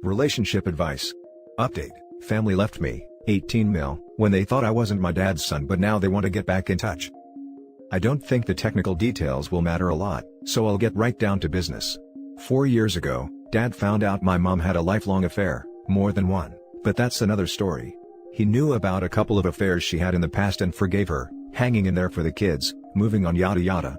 Relationship advice. Update. Family left me, 18 mil, when they thought I wasn't my dad's son, but now they want to get back in touch. I don't think the technical details will matter a lot, so I'll get right down to business. 4 years ago, Dad found out my mom had a lifelong affair, more than one, but that's another story. He knew about a couple of affairs she had in the past and forgave her, hanging in there for the kids, moving on yada yada.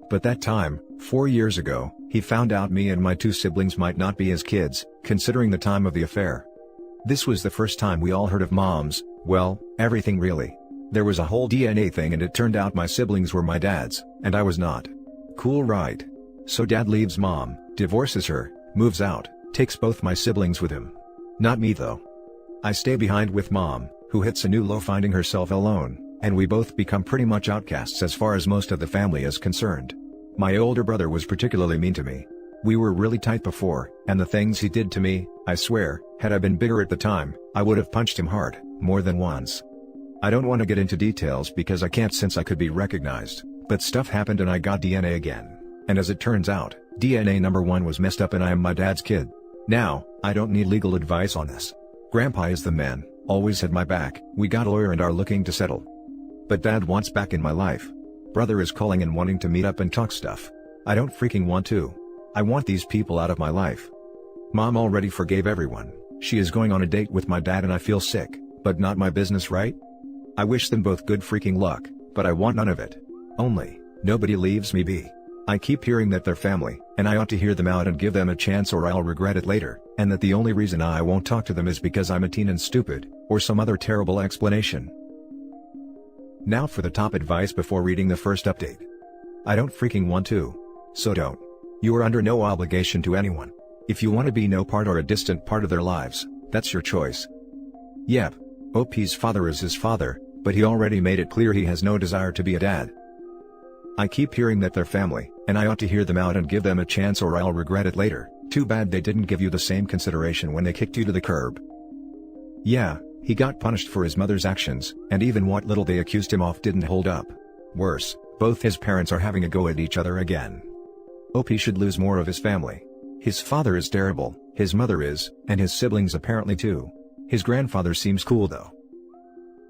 But that time, 4 years ago, he found out me and my 2 siblings might not be his kids, considering the time of the affair. This was the first time we all heard of Mom's, well, everything really. There was a whole DNA thing and it turned out my siblings were my dad's, and I was not. Cool, right? So Dad leaves Mom, divorces her, moves out, takes both my siblings with him. Not me though. I stay behind with Mom, who hits a new low finding herself alone, and we both become pretty much outcasts as far as most of the family is concerned. My older brother was particularly mean to me. We were really tight before, and the things he did to me, I swear, had I been bigger at the time, I would have punched him hard, more than once. I don't want to get into details because I can't since I could be recognized, but stuff happened and I got DNA again. And as it turns out, DNA number 1 was messed up and I am my dad's kid. Now, I don't need legal advice on this. Grandpa is the man, always had my back, we got a lawyer and are looking to settle. But Dad wants back in my life. Brother is calling and wanting to meet up and talk stuff. I don't freaking want to. I want these people out of my life. Mom already forgave everyone. She is going on a date with my dad and I feel sick, but not my business, right? I wish them both good freaking luck, but I want none of it. Only, nobody leaves me be. I keep hearing that they're family, and I ought to hear them out and give them a chance or I'll regret it later, and that the only reason I won't talk to them is because I'm a teen and stupid, or some other terrible explanation. Now for the top advice before reading the first update. I don't freaking want to. So don't. You are under no obligation to anyone. If you want to be no part or a distant part of their lives, that's your choice. Yep. OP's father is his father, but he already made it clear he has no desire to be a dad. I keep hearing that they're family, and I ought to hear them out and give them a chance or I'll regret it later. Too bad they didn't give you the same consideration when they kicked you to the curb. Yeah, he got punished for his mother's actions, and even what little they accused him of didn't hold up. Worse, both his parents are having a go at each other again. OP should lose more of his family. His father is terrible, his mother is, and his siblings apparently too. His grandfather seems cool though.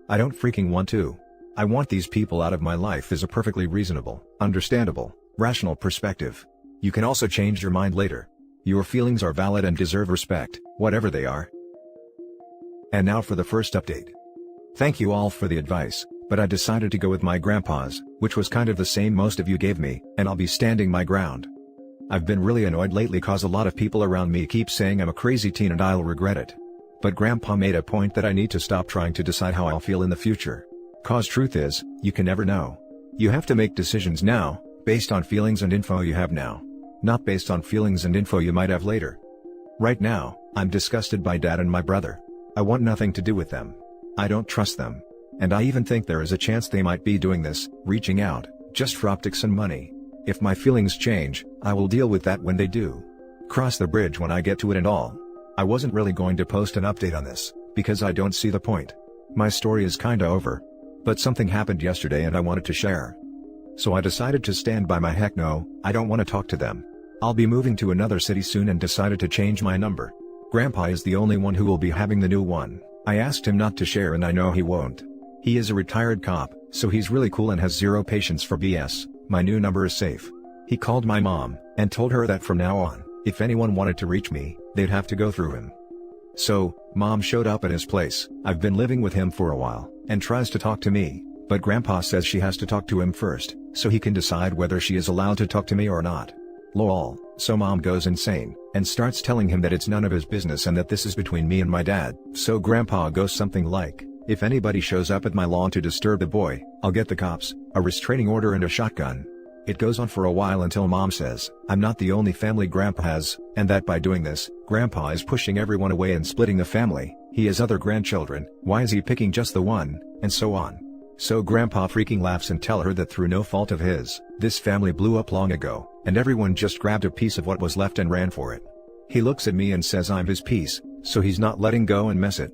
I don't freaking want to. I want these people out of my life is a perfectly reasonable, understandable, rational perspective. You can also change your mind later. Your feelings are valid and deserve respect, whatever they are. And now for the first update. Thank you all for the advice, but I decided to go with my grandpa's, which was kind of the same most of you gave me, and I'll be standing my ground. I've been really annoyed lately cause a lot of people around me keep saying I'm a crazy teen and I'll regret it. But Grandpa made a point that I need to stop trying to decide how I'll feel in the future. Cause truth is, you can never know. You have to make decisions now, based on feelings and info you have now. Not based on feelings and info you might have later. Right now, I'm disgusted by Dad and my brother. I want nothing to do with them. I don't trust them. And I even think there is a chance they might be doing this, reaching out, just for optics and money. If my feelings change, I will deal with that when they do. Cross the bridge when I get to it and all. I wasn't really going to post an update on this, because I don't see the point. My story is kinda over. But something happened yesterday and I wanted to share. So I decided to stand by my heck no, I don't want to talk to them. I'll be moving to another city soon and decided to change my number. Grandpa is the only one who will be having the new one. I asked him not to share and I know he won't. He is a retired cop, so he's really cool and has zero patience for BS. My new number is safe. He called my mom, and told her that from now on, if anyone wanted to reach me, they'd have to go through him. So, Mom showed up at his place. I've been living with him for a while, and tries to talk to me, but Grandpa says she has to talk to him first, so he can decide whether she is allowed to talk to me or not. Lol. So Mom goes insane, and starts telling him that it's none of his business and that this is between me and my dad. So Grandpa goes something like, if anybody shows up at my lawn to disturb the boy, I'll get the cops, a restraining order and a shotgun. It goes on for a while until Mom says, I'm not the only family Grandpa has, and that by doing this, Grandpa is pushing everyone away and splitting the family. He has other grandchildren, why is he picking just the one, and so on. So Grandpa freaking laughs and tell her that through no fault of his, this family blew up long ago, and everyone just grabbed a piece of what was left and ran for it. He looks at me and says I'm his piece, so he's not letting go and mess it.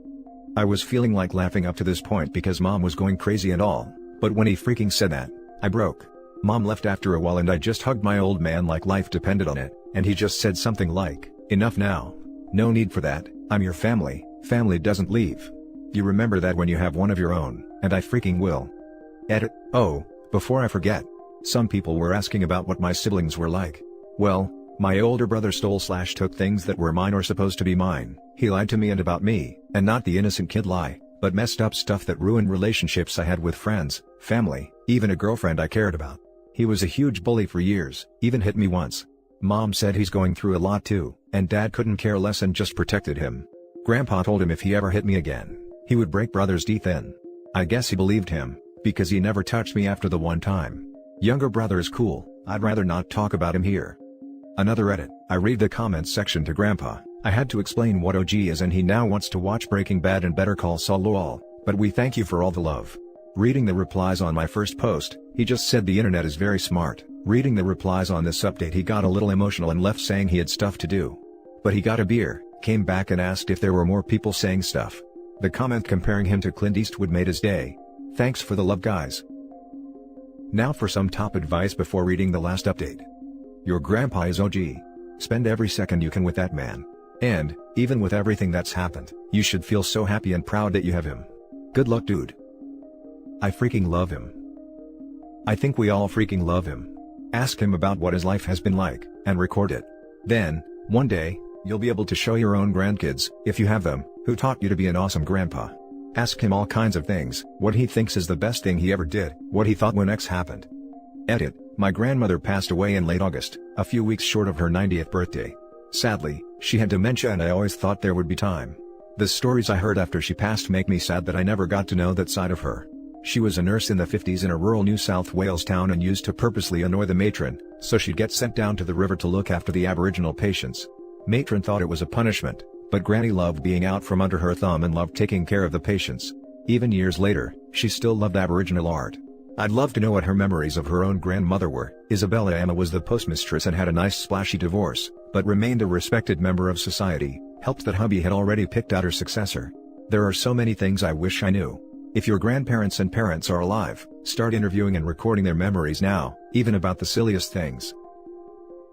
I was feeling like laughing up to this point because Mom was going crazy and all, but when he freaking said that, I broke. Mom left after a while and I just hugged my old man like life depended on it, and he just said something like, enough now. No need for that, I'm your family, family doesn't leave. You remember that when you have one of your own, and I freaking will. Edit. Oh, before I forget. Some people were asking about what my siblings were like. Well, my older brother stole/took things that were mine or supposed to be mine. He lied to me and about me, and not the innocent kid lie, but messed up stuff that ruined relationships I had with friends, family, even a girlfriend I cared about. He was a huge bully for years, even hit me once. Mom said he's going through a lot too, and Dad couldn't care less and just protected him. Grandpa told him if he ever hit me again, he would break brother's teeth in. I guess he believed him, because he never touched me after the one time. Younger brother is cool, I'd rather not talk about him here. Another edit. I read the comments section to Grandpa. I had to explain what OG is and he now wants to watch Breaking Bad and Better Call Saul lol, but we thank you for all the love. Reading the replies on my first post, he just said the internet is very smart. Reading the replies on this update he got a little emotional and left saying he had stuff to do. But he got a beer, came back and asked if there were more people saying stuff. The comment comparing him to Clint Eastwood made his day. Thanks for the love guys. Now for some top advice before reading the last update. Your grandpa is OG. Spend every second you can with that man. And, even with everything that's happened, you should feel so happy and proud that you have him. Good luck dude. I freaking love him. I think we all freaking love him. Ask him about what his life has been like, and record it. Then, one day, you'll be able to show your own grandkids, if you have them, who taught you to be an awesome grandpa. Ask him all kinds of things, what he thinks is the best thing he ever did, what he thought when X happened. Edit. My grandmother passed away in late August, a few weeks short of her 90th birthday. Sadly, she had dementia and I always thought there would be time. The stories I heard after she passed make me sad that I never got to know that side of her. She was a nurse in the 50s in a rural New South Wales town and used to purposely annoy the matron, so she'd get sent down to the river to look after the Aboriginal patients. Matron thought it was a punishment, but Granny loved being out from under her thumb and loved taking care of the patients. Even years later, she still loved Aboriginal art. I'd love to know what her memories of her own grandmother were. Isabella Emma was the postmistress and had a nice splashy divorce, but remained a respected member of society, helped that hubby had already picked out her successor. There are so many things I wish I knew. If your grandparents and parents are alive, start interviewing and recording their memories now, even about the silliest things.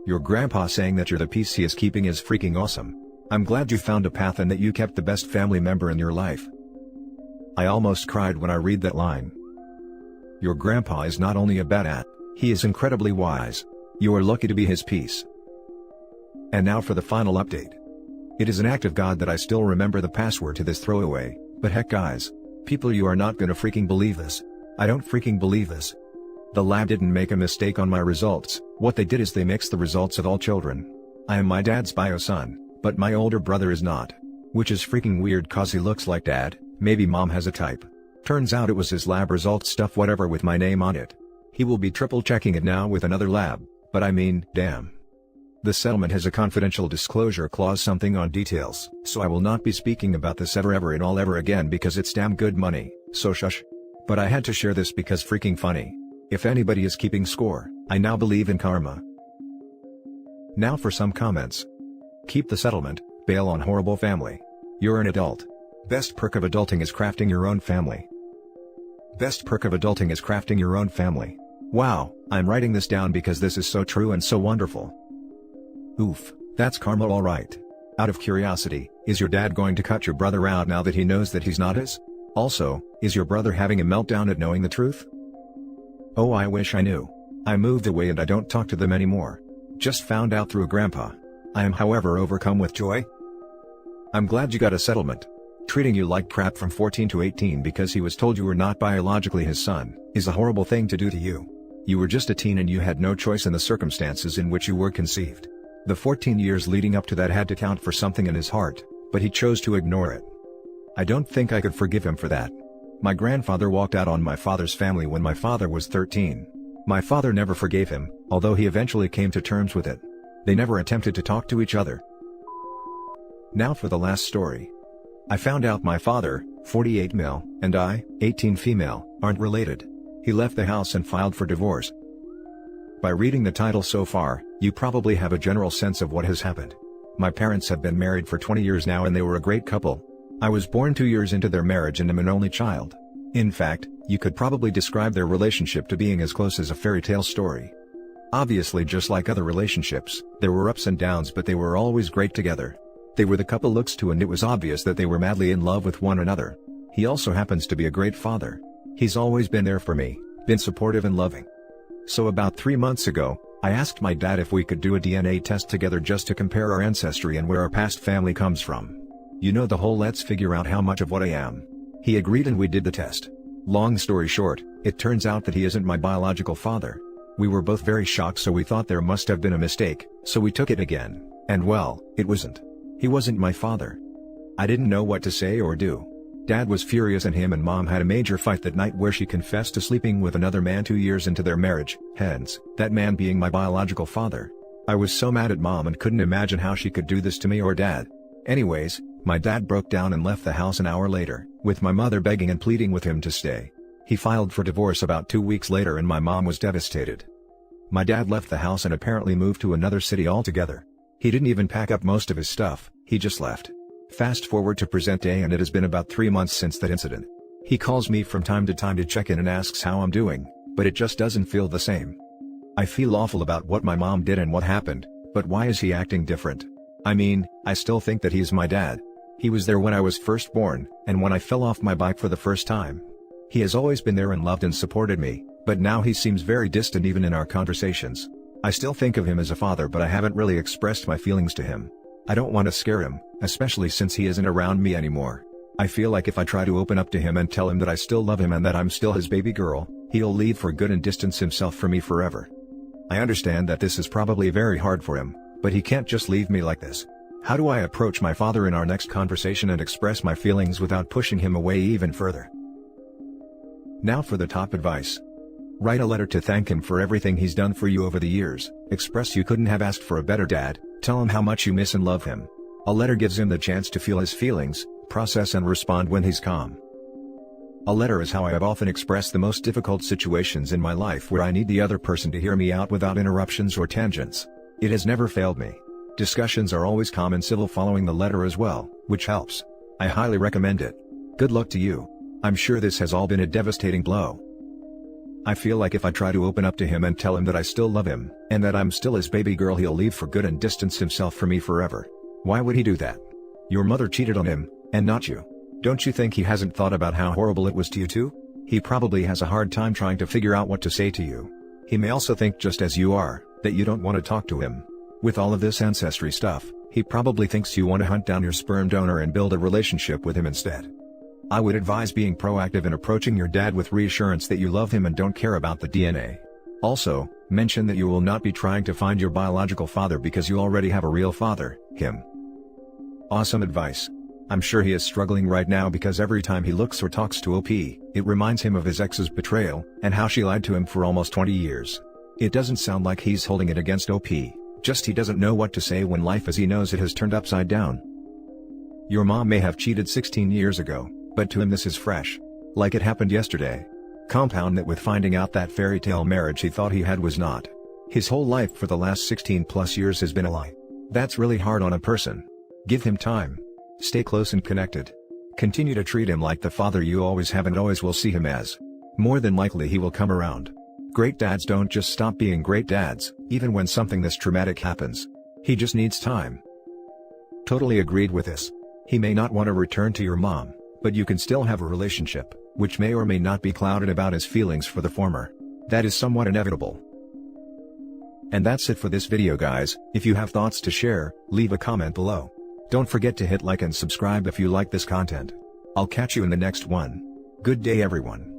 Your grandpa saying that you're the piece he is keeping is freaking awesome. I'm glad you found a path and that you kept the best family member in your life. I almost cried when I read that line. Your grandpa is not only a badass, he is incredibly wise. You are lucky to be his piece. And now for the final update. It is an act of God that I still remember the password to this throwaway, but heck guys. People, you are not gonna freaking believe this. I don't freaking believe this. The lab didn't make a mistake on my results. What they did is they mixed the results of all children. I am my dad's bio son, but my older brother is not. Which is freaking weird cause he looks like dad, maybe mom has a type. Turns out it was his lab results stuff whatever with my name on it. He will be triple checking it now with another lab, but I mean, damn. The settlement has a confidential disclosure clause something on details, so I will not be speaking about this ever and all ever again because it's damn good money, so shush. But I had to share this because freaking funny. If anybody is keeping score, I now believe in karma. Now for some comments. Keep the settlement, bail on horrible family. You're an adult. Best perk of adulting is crafting your own family. Best perk of adulting is crafting your own family. Wow, I'm writing this down because this is so true and so wonderful. Oof, that's karma alright. Out of curiosity, is your dad going to cut your brother out now that he knows that he's not his? Also, is your brother having a meltdown at knowing the truth? Oh, I wish I knew. I moved away and I don't talk to them anymore. Just found out through grandpa. I am however overcome with joy. I'm glad you got a settlement. Treating you like crap from 14 to 18 because he was told you were not biologically his son, is a horrible thing to do to you. You were just a teen and you had no choice in the circumstances in which you were conceived. The 14 years leading up to that had to count for something in his heart, but he chose to ignore it. I don't think I could forgive him for that. My grandfather walked out on my father's family when my father was 13. My father never forgave him, although he eventually came to terms with it. They never attempted to talk to each other. Now for the last story. I found out my father, 48 male, and I, 18 female, aren't related. He left the house and filed for divorce. By reading the title so far, you probably have a general sense of what has happened. My parents have been married for 20 years now and they were a great couple. I was born 2 years into their marriage and am an only child. In fact, you could probably describe their relationship to being as close as a fairy tale story. Obviously, just like other relationships, there were ups and downs, but they were always great together. They were the couple looks to, and it was obvious that they were madly in love with one another. He also happens to be a great father. He's always been there for me, been supportive and loving. So about 3 months ago, I asked my dad if we could do a DNA test together just to compare our ancestry and where our past family comes from. You know, the whole let's figure out how much of what I am. He agreed and we did the test. Long story short, it turns out that he isn't my biological father. We were both very shocked, so we thought there must have been a mistake, so we took it again, and well, it wasn't. He wasn't my father. I didn't know what to say or do. Dad was furious, and him and Mom had a major fight that night where she confessed to sleeping with another man 2 years into their marriage, hence, that man being my biological father. I was so mad at Mom and couldn't imagine how she could do this to me or Dad. Anyways, my dad broke down and left the house an hour later, with my mother begging and pleading with him to stay. He filed for divorce about 2 weeks later and my mom was devastated. My dad left the house and apparently moved to another city altogether. He didn't even pack up most of his stuff, he just left. Fast forward to present day and it has been about 3 months since that incident. He calls me from time to time to check in and asks how I'm doing, but it just doesn't feel the same. I feel awful about what my mom did and what happened, but why is he acting different? I mean, I still think that he's my dad. He was there when I was first born, and when I fell off my bike for the first time. He has always been there and loved and supported me, but now he seems very distant even in our conversations. I still think of him as a father, but I haven't really expressed my feelings to him. I don't want to scare him, especially since he isn't around me anymore. I feel like if I try to open up to him and tell him that I still love him and that I'm still his baby girl, he'll leave for good and distance himself from me forever. I understand that this is probably very hard for him, but he can't just leave me like this. How do I approach my father in our next conversation and express my feelings without pushing him away even further? Now for the top advice. Write a letter to thank him for everything he's done for you over the years. Express you couldn't have asked for a better dad. Tell him how much you miss and love him. A letter gives him the chance to feel his feelings, process and respond when he's calm. A letter is how I have often expressed the most difficult situations in my life where I need the other person to hear me out without interruptions or tangents. It has never failed me. Discussions are always calm and civil following the letter as well, which helps. I highly recommend it. Good luck to you. I'm sure this has all been a devastating blow. I feel like if I try to open up to him and tell him that I still love him, and that I'm still his baby girl, he'll leave for good and distance himself from me forever. Why would he do that? Your mother cheated on him, and not you. Don't you think he hasn't thought about how horrible it was to you too? He probably has a hard time trying to figure out what to say to you. He may also think, just as you are, that you don't want to talk to him. With all of this ancestry stuff, he probably thinks you want to hunt down your sperm donor and build a relationship with him instead. I would advise being proactive and approaching your dad with reassurance that you love him and don't care about the DNA. Also, mention that you will not be trying to find your biological father because you already have a real father, him. Awesome advice. I'm sure he is struggling right now because every time he looks or talks to OP, it reminds him of his ex's betrayal, and how she lied to him for almost 20 years. It doesn't sound like he's holding it against OP. Just he doesn't know what to say when life as he knows it has turned upside down. Your mom may have cheated 16 years ago, but to him this is fresh. Like it happened yesterday. Compound that with finding out that fairy tale marriage he thought he had was not. His whole life for the last 16 plus years has been a lie. That's really hard on a person. Give him time. Stay close and connected. Continue to treat him like the father you always have and always will see him as. More than likely he will come around. Great dads don't just stop being great dads, even when something this traumatic happens. He just needs time. Totally agreed with this. He may not want to return to your mom, but you can still have a relationship, which may or may not be clouded about his feelings for the former. That is somewhat inevitable. And that's it for this video, guys. If you have thoughts to share, leave a comment below. Don't forget to hit like and subscribe if you like this content. I'll catch you in the next one. Good day everyone.